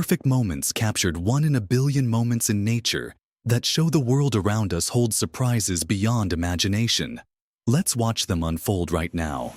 perfect moments captured 1 in a billion moments in nature that show the world around us holds surprises beyond imagination. Let's watch them unfold right now.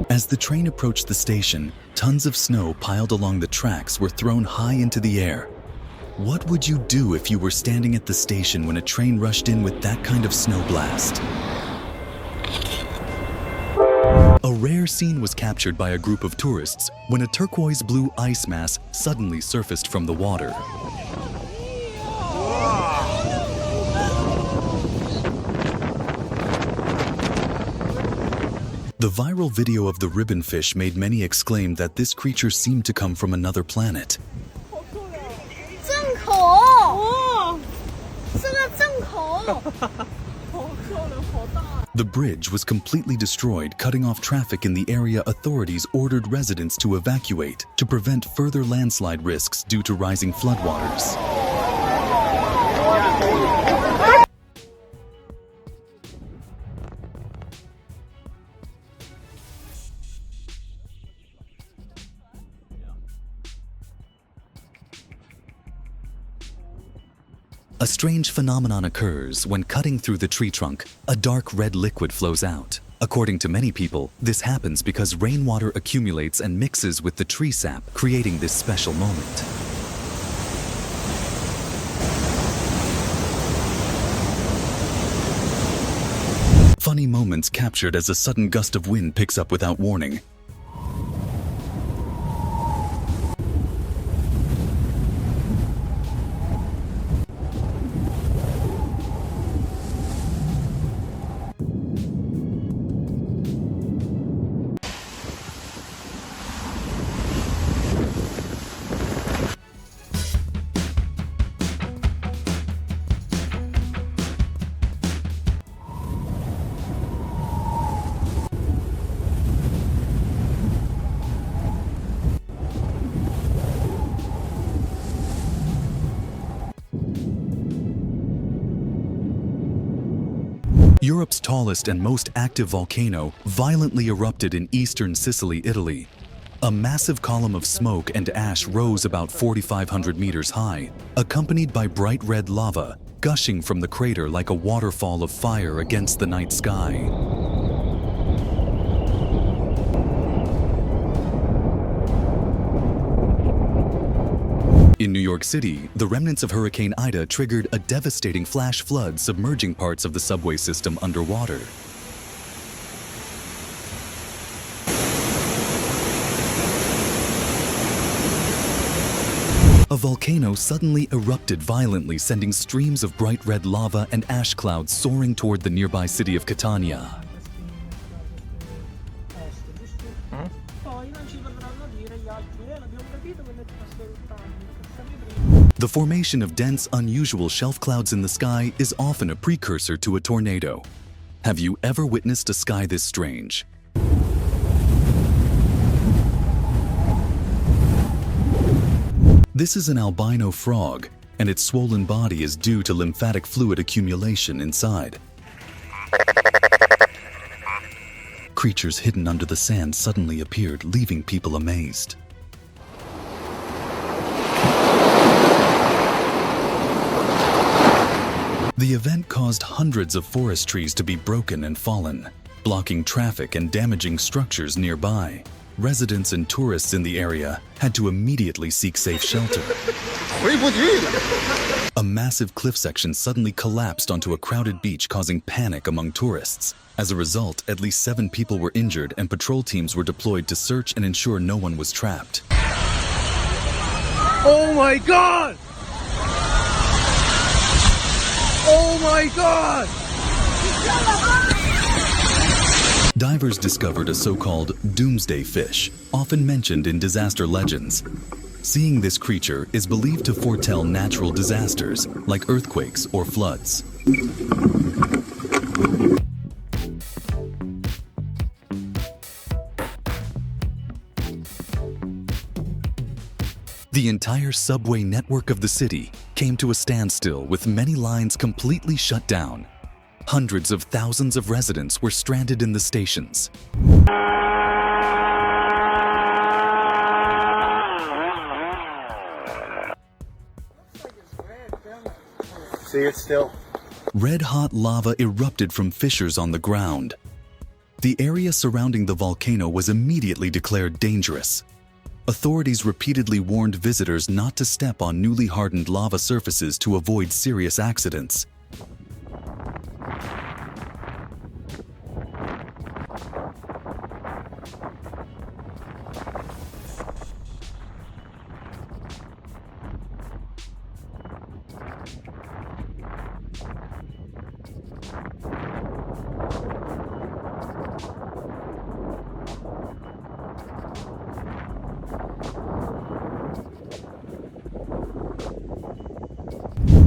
As the train approached the station, tons of snow piled along the tracks were thrown high into the air. What would you do if you were standing at the station when a train rushed in with that kind of snow blast? A rare scene was captured by a group of tourists when a turquoise-blue ice mass suddenly surfaced from the water. The viral video of the ribbonfish made many exclaim that this creature seemed to come from another planet. The bridge was completely destroyed, cutting off traffic in the area. Authorities ordered residents to evacuate to prevent further landslide risks due to rising floodwaters. A strange phenomenon occurs when cutting through the tree trunk. A dark red liquid flows out. According to many people, this happens because rainwater accumulates and mixes with the tree sap, creating this special moment. Funny moments captured as a sudden gust of wind picks up without warning. Europe's tallest and most active volcano violently erupted in eastern Sicily, Italy. A massive column of smoke and ash rose about 4,500 meters high, accompanied by bright red lava gushing from the crater like a waterfall of fire against the night sky. In New York City, the remnants of Hurricane Ida triggered a devastating flash flood, submerging parts of the subway system underwater. A volcano suddenly erupted violently, sending streams of bright red lava and ash clouds soaring toward the nearby city of Catania. The formation of dense, unusual shelf clouds in the sky is often a precursor to a tornado. Have you ever witnessed a sky this strange? This is an albino frog, and its swollen body is due to lymphatic fluid accumulation inside. Creatures hidden under the sand suddenly appeared, leaving people amazed. The event caused hundreds of forest trees to be broken and fallen, blocking traffic and damaging structures nearby. Residents and tourists in the area had to immediately seek safe shelter. A massive cliff section suddenly collapsed onto a crowded beach, causing panic among tourists. As a result, at least 7 people were injured, and patrol teams were deployed to search and ensure no one was trapped. Oh my God! Oh my God! divers discovered a so-called Doomsday fish, often mentioned in disaster legends. Seeing this creature is believed to foretell natural disasters like earthquakes or floods. The entire subway network of the city came to a standstill with many lines completely shut down. Hundreds of thousands of residents were stranded in the stations. See it still? Red-hot lava erupted from fissures on the ground. The area surrounding the volcano was immediately declared dangerous. Authorities repeatedly warned visitors not to step on newly hardened lava surfaces to avoid serious accidents.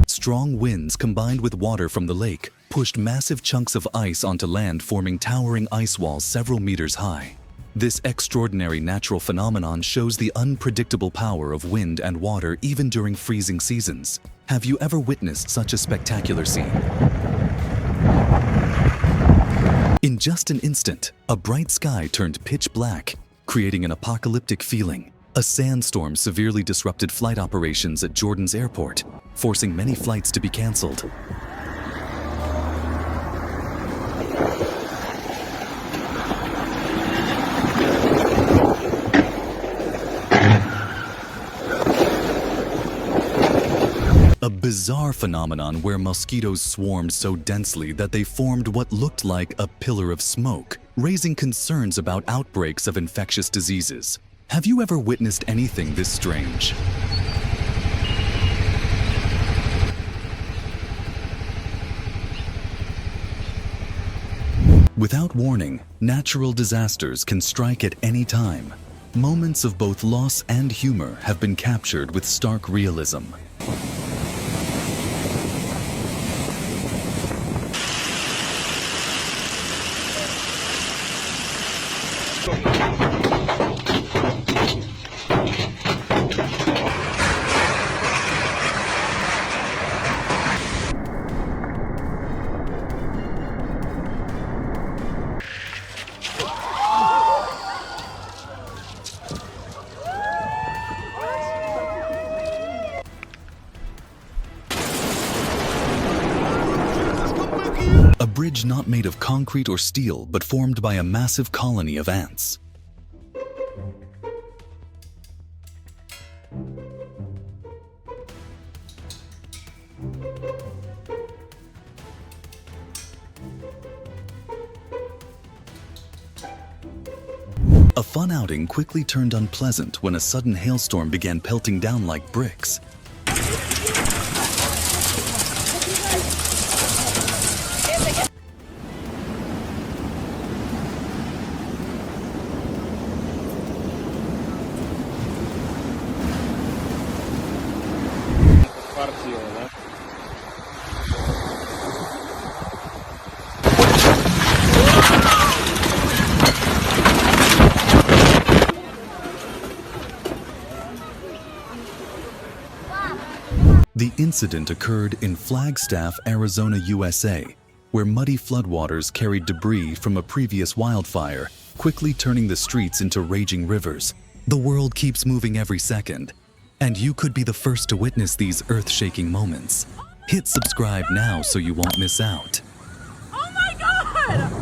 Strong winds combined with water from the lake pushed massive chunks of ice onto land, forming towering ice walls several meters high. This extraordinary natural phenomenon shows the unpredictable power of wind and water even during freezing seasons. Have you ever witnessed such a spectacular scene? In just an instant, a bright sky turned pitch black, creating an apocalyptic feeling. A sandstorm severely disrupted flight operations at Jordan's airport, forcing many flights to be canceled. A bizarre phenomenon where mosquitoes swarmed so densely that they formed what looked like a pillar of smoke, raising concerns about outbreaks of infectious diseases. Have you ever witnessed anything this strange? Without warning, natural disasters can strike at any time. Moments of both loss and humor have been captured with stark realism. A bridge not made of concrete or steel, but formed by a massive colony of ants. A fun outing quickly turned unpleasant when a sudden hailstorm began pelting down like bricks. The incident occurred in Flagstaff, Arizona, USA, where muddy floodwaters carried debris from a previous wildfire, quickly turning the streets into raging rivers. The world keeps moving every second, and you could be the first to witness these earth-shaking moments. Hit subscribe now so you won't miss out. Oh my God!